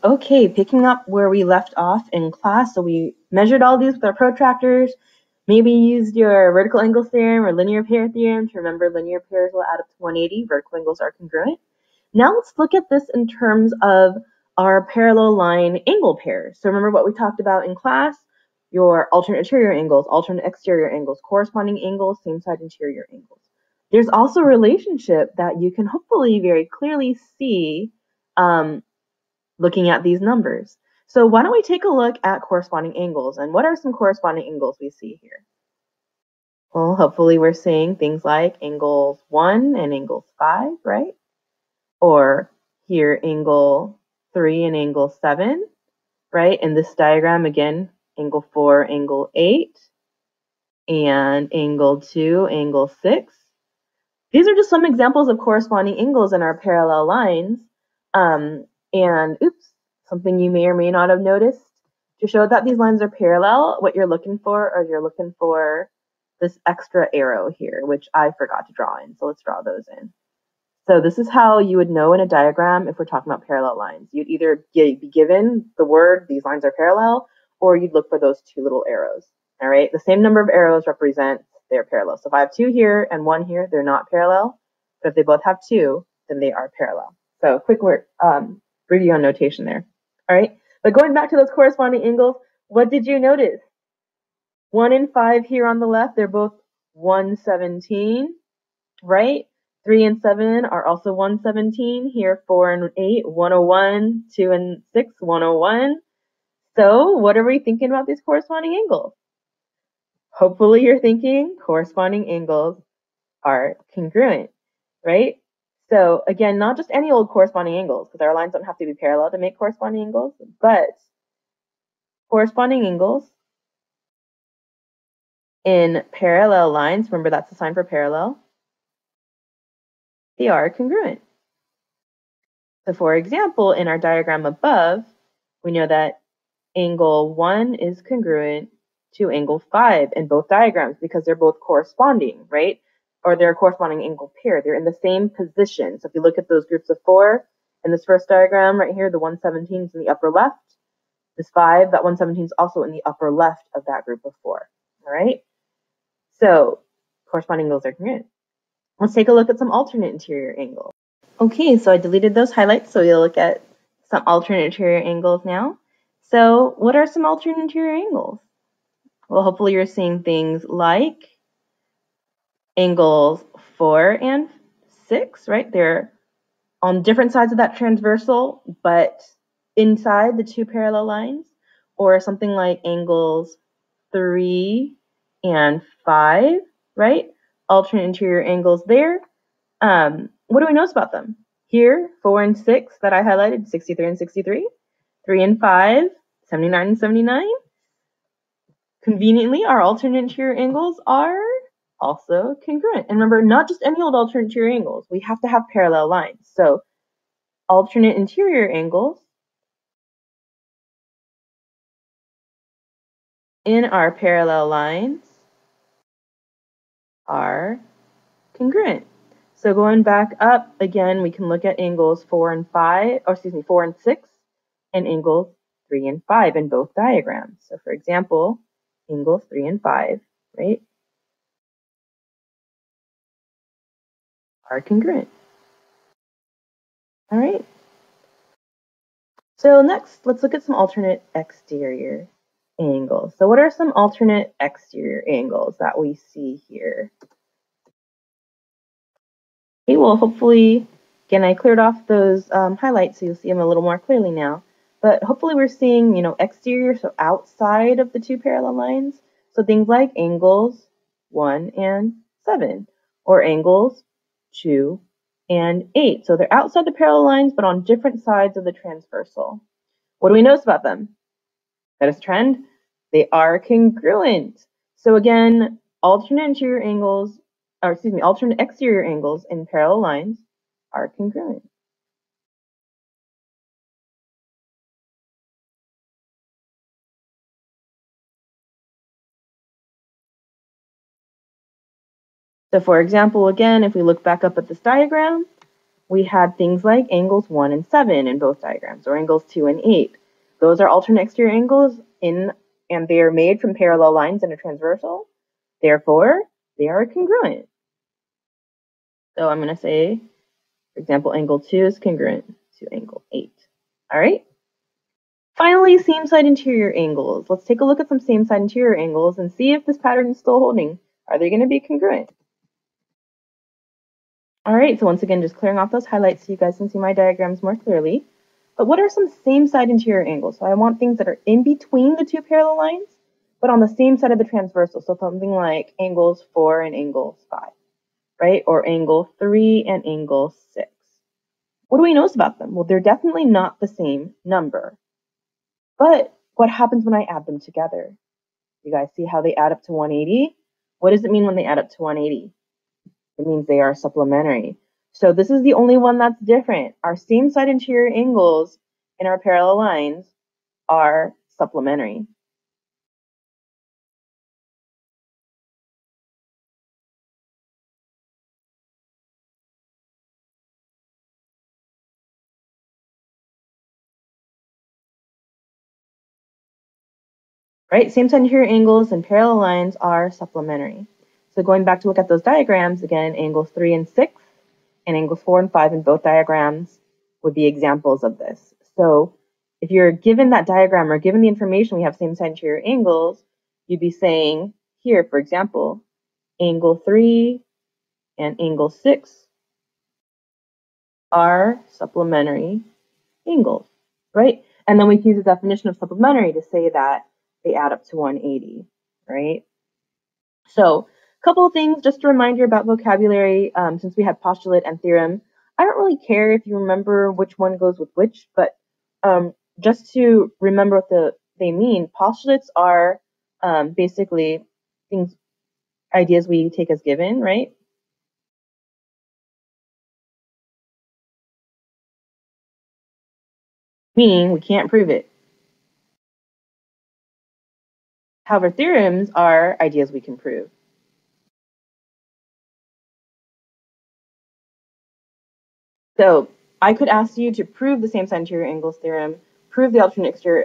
Okay, picking up where we left off in class, so we measured all these with our protractors, maybe used your vertical angle theorem or linear pair theorem to remember linear pairs will add up to 180, vertical angles are congruent. Now let's look at this in terms of our parallel line angle pairs. So remember what we talked about in class, your alternate interior angles, alternate exterior angles, corresponding angles, same side interior angles. There's also a relationship that you can hopefully very clearly see looking at these numbers. So why don't we take a look at corresponding angles, and what are some corresponding angles we see here? Well, hopefully we're seeing things like angles 1 and angles 5, right? Or here angle 3 and angle 7, right? In this diagram, again, angle 4, angle 8, and angle 2, angle 6. These are just some examples of corresponding angles in our parallel lines. And oops, something you may or may not have noticed. To show that these lines are parallel, what you're looking for this extra arrow here, which I forgot to draw in. So let's draw those in. So this is how you would know in a diagram if we're talking about parallel lines. You'd either be given the word, these lines are parallel, or you'd look for those two little arrows. All right, the same number of arrows represent they're parallel. So if I have 2 here and 1 here, they're not parallel. But if they both have 2, then they are parallel. So quick word, review on notation there. All right, but going back to those corresponding angles, what did you notice? 1 and 5 here on the left, they're both 117, right? 3 and 7 are also 117. Here, 4 and 8, 101. 2 and 6, 101. So what are we thinking about these corresponding angles? Hopefully you're thinking corresponding angles are congruent, right? So again, not just any old corresponding angles, because our lines don't have to be parallel to make corresponding angles, but corresponding angles in parallel lines, remember that's the sign for parallel, they are congruent. So for example, in our diagram above, we know that angle 1 is congruent to angle 5 in both diagrams because they're both corresponding, right? Or they're a corresponding angle pair. They're in the same position. So if you look at those groups of 4 in this first diagram right here, the 117 is in the upper left. This 5, that 117 is also in the upper left of that group of 4, all right? So corresponding angles are congruent. Let's take a look at some alternate interior angles. Okay, so I deleted those highlights, so we'll look at some alternate interior angles now. So what are some alternate interior angles? Well, hopefully you're seeing things like angles 4 and 6, right? They're on different sides of that transversal, but inside the two parallel lines, or something like angles 3 and 5, right? Alternate interior angles there. What do we notice about them? Here, 4 and 6 that I highlighted, 63 and 63. 3 and 5, 79 and 79. Conveniently, our alternate interior angles are also congruent. And remember, not just any old alternate interior angles. We have to have parallel lines. So alternate interior angles in our parallel lines are congruent. So going back up, again, we can look at angles 4 and 6, and angles 3 and 5 in both diagrams. So for example, angles 3 and 5, right, are congruent. All right. So next, let's look at some alternate exterior angles. So what are some alternate exterior angles that we see here? Okay, well, hopefully, again, I cleared off those highlights so you'll see them a little more clearly now. But hopefully we're seeing, exterior, so outside of the two parallel lines. So things like angles 1 and 7, or angles 2 and 8. So they're outside the parallel lines, but on different sides of the transversal. What do we notice about them? Notice trend? They are congruent. So again, alternate exterior angles in parallel lines are congruent. So for example, again, if we look back up at this diagram, we had things like angles 1 and 7 in both diagrams, or angles 2 and 8. Those are alternate exterior angles and they are made from parallel lines in a transversal. Therefore, they are congruent. So I'm going to say, for example, angle 2 is congruent to angle 8. All right? Finally, same side interior angles. Let's take a look at some same side interior angles and see if this pattern is still holding. Are they going to be congruent? All right, so once again, just clearing off those highlights so you guys can see my diagrams more clearly. But what are some same side interior angles? So I want things that are in between the two parallel lines, but on the same side of the transversal. So something like angles 4 and angles 5, right? Or angle 3 and angle 6. What do we know about them? Well, they're definitely not the same number. But what happens when I add them together? You guys see how they add up to 180? What does it mean when they add up to 180? It means they are supplementary. So this is the only one that's different. Our same side interior angles in our parallel lines are supplementary. Right? Same side interior angles and parallel lines are supplementary. So going back to look at those diagrams, again, angles 3 and 6 and angles 4 and 5 in both diagrams would be examples of this. So if you're given that diagram or given the information we have same side interior angles, you'd be saying here, for example, angle 3 and angle 6 are supplementary angles, right? And then we can use the definition of supplementary to say that they add up to 180, right? So a couple of things just to remind you about vocabulary, since we had postulate and theorem. I don't really care if you remember which one goes with which, but just to remember what they mean, postulates are basically things, ideas we take as given, right? Meaning we can't prove it. However, theorems are ideas we can prove. So I could ask you to prove the same side interior angles theorem, prove the alternate exterior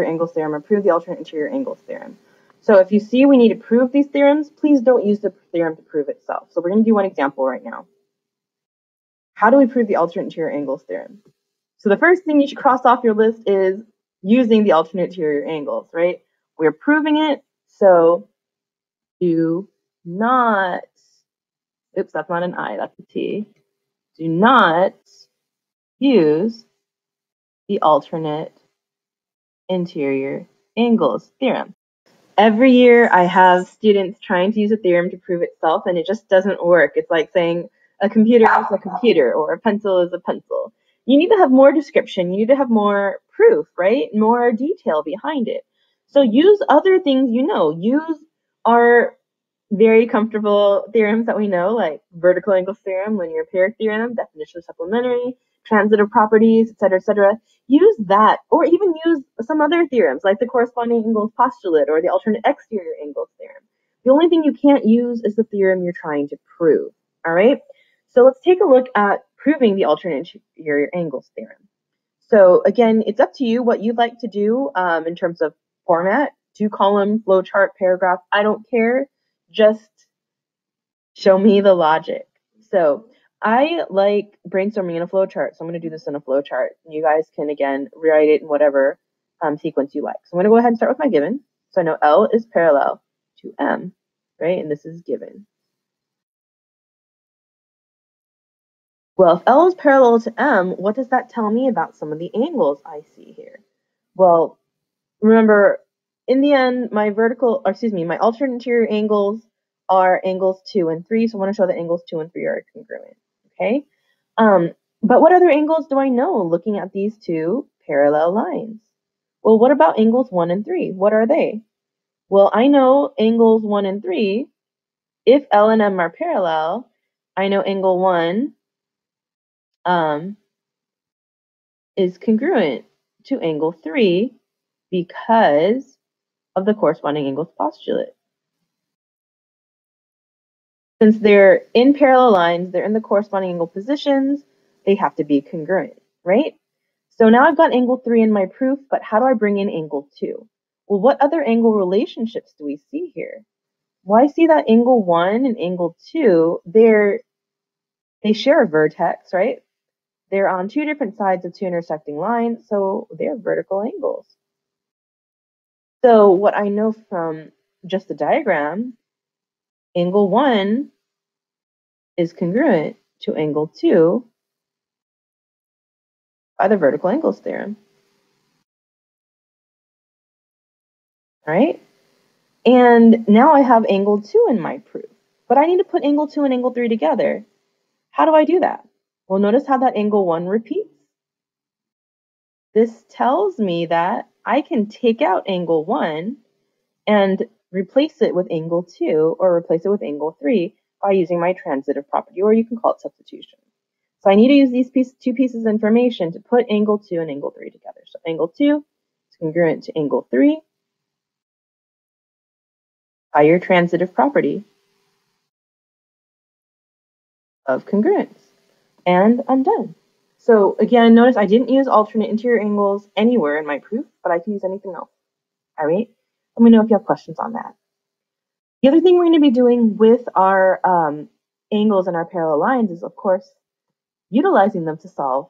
angles theorem, or prove the alternate interior angles theorem. So if you see we need to prove these theorems, please don't use the theorem to prove itself. So we're going to do one example right now. How do we prove the alternate interior angles theorem? So the first thing you should cross off your list is using the alternate interior angles, right? We're proving it, so do not, oops, that's not an I, that's a T. Do not use the alternate interior angles theorem. Every year I have students trying to use a theorem to prove itself, and it just doesn't work. It's like saying a computer is a computer or a pencil is a pencil. You need to have more description. You need to have more proof, right? More detail behind it. So use other things you know. Use our very comfortable theorems that we know, like vertical angle theorem, linear pair theorem, definition of supplementary, transitive properties, et cetera, use that, or even use some other theorems, like the corresponding angles postulate or the alternate exterior angles theorem. The only thing you can't use is the theorem you're trying to prove, all right? So let's take a look at proving the alternate interior angles theorem. So again, it's up to you what you'd like to do in terms of format, 2-column, flowchart, paragraph, I don't care. Just show me the logic. So I like brainstorming in a flowchart, so I'm going to do this in a flowchart. You guys can, again, rewrite it in whatever sequence you like. So I'm going to go ahead and start with my given. So I know L is parallel to M, right? And this is given. Well, if L is parallel to M, what does that tell me about some of the angles I see here? Well, remember, in the end, my alternate interior angles are angles 2 and 3. So I want to show that angles 2 and 3 are congruent. Okay. But what other angles do I know looking at these two parallel lines? Well, what about angles 1 and 3? What are they? Well, I know angles 1 and 3. If L and M are parallel, I know angle 1 is congruent to angle 3 because of the corresponding angles postulate. Since they're in parallel lines, they're in the corresponding angle positions, they have to be congruent, right? So now I've got angle 3 in my proof, but how do I bring in angle 2? Well, what other angle relationships do we see here? Well, I see that angle 1 and angle 2, they share a vertex, right? They're on two different sides of two intersecting lines, so they're vertical angles. So what I know from just the diagram, angle 1 is congruent to angle 2 by the vertical angles theorem. All right? And now I have angle 2 in my proof, but I need to put angle 2 and angle 3 together. How do I do that? Well, notice how that angle 1 repeats. This tells me that I can take out angle 1 and replace it with angle 2 or replace it with angle 3 by using my transitive property, or you can call it substitution. So I need to use these two pieces of information to put angle 2 and angle 3 together. So angle 2 is congruent to angle 3 by your transitive property of congruence. And I'm done. So again, notice I didn't use alternate interior angles anywhere in my proof, but I can use anything else. All right? Let me know if you have questions on that. The other thing we're going to be doing with our angles and our parallel lines is, of course, utilizing them to solve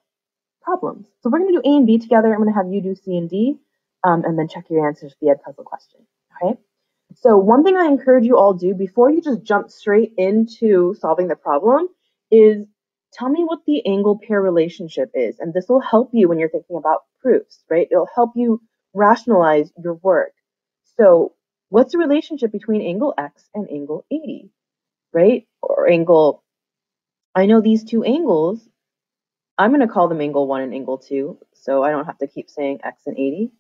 problems. So we're going to do A and B together. I'm going to have you do C and D, and then check your answers to the Ed puzzle question. Okay? So one thing I encourage you all do before you just jump straight into solving the problem is tell me what the angle pair relationship is. And this will help you when you're thinking about proofs, right? It'll help you rationalize your work. So what's the relationship between angle X and angle 80, right? Or angle, I know these two angles, I'm going to call them angle 1 and angle 2, so I don't have to keep saying X and 80,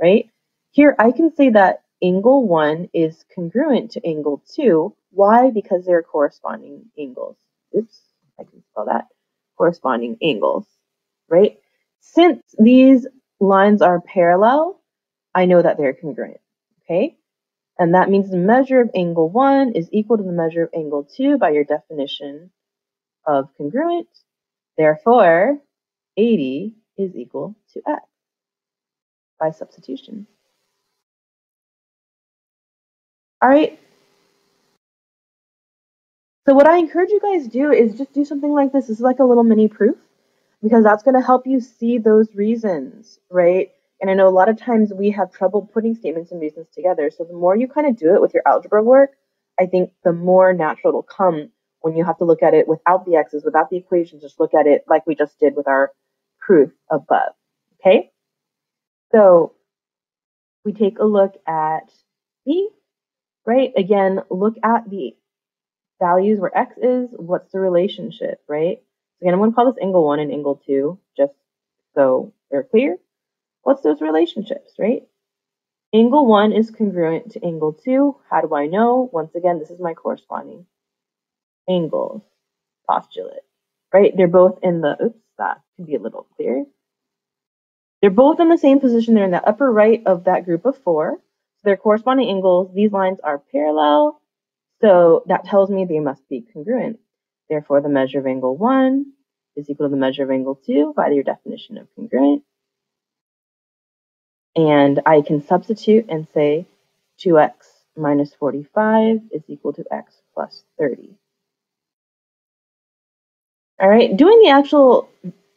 right? Here, I can say that angle 1 is congruent to angle 2. Why? Because they're corresponding angles. Oops, I can spell that. Corresponding angles, right? Since these lines are parallel, I know that they're congruent, okay? And that means the measure of angle 1 is equal to the measure of angle 2 by your definition of congruent. Therefore, 80 is equal to X by substitution. All right. So what I encourage you guys to do is just do something like this. This is like a little mini proof because that's going to help you see those reasons, right? And I know a lot of times we have trouble putting statements and reasons together. So the more you kind of do it with your algebra work, I think the more natural it'll come when you have to look at it without the x's, without the equations, just look at it like we just did with our proof above, okay? So we take a look at B, right? Again, look at the values where X is, what's the relationship, right? So again, I'm going to call this angle 1 and angle 2, just so they're clear. What's those relationships, right? Angle 1 is congruent to angle 2. How do I know? Once again, this is my corresponding angles postulate, right? They're both in the, oops, that could be a little clear. They're both in the same position. They're in the upper right of that group of 4. So their corresponding angles, these lines are parallel. So that tells me they must be congruent. Therefore, the measure of angle 1 is equal to the measure of angle 2 by your definition of congruent. And I can substitute and say 2x minus 45 is equal to x plus 30. All right, doing the actual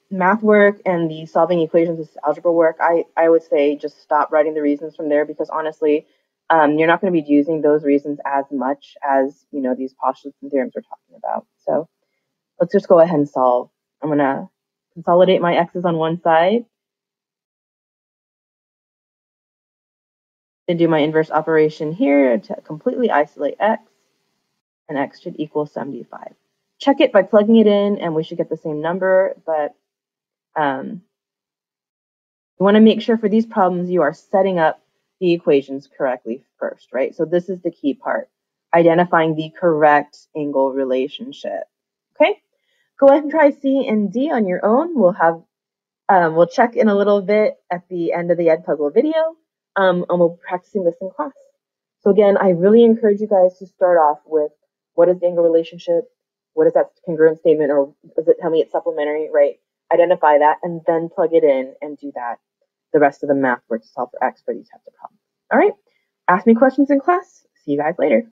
math work and the solving equations with algebra work, I would say just stop writing the reasons from there because honestly, you're not going to be using those reasons as much as, you know, these postulates and theorems we're talking about. So let's just go ahead and solve. I'm going to consolidate my x's on one side and do my inverse operation here to completely isolate x, and x should equal 75. Check it by plugging it in and we should get the same number, but you want to make sure for these problems you are setting up the equations correctly first, right? So this is the key part, identifying the correct angle relationship. Okay, go ahead and try C and D on your own. We'll check in a little bit at the end of the Ed Puzzle video, and we'll be practicing this in class. So again, I really encourage you guys to start off with what is the angle relationship? What is that congruent statement, or does it tell me it's supplementary, right? Identify that and then plug it in and do that. The rest of the math work to solve for X for these types of problems. All right. Ask me questions in class. See you guys later.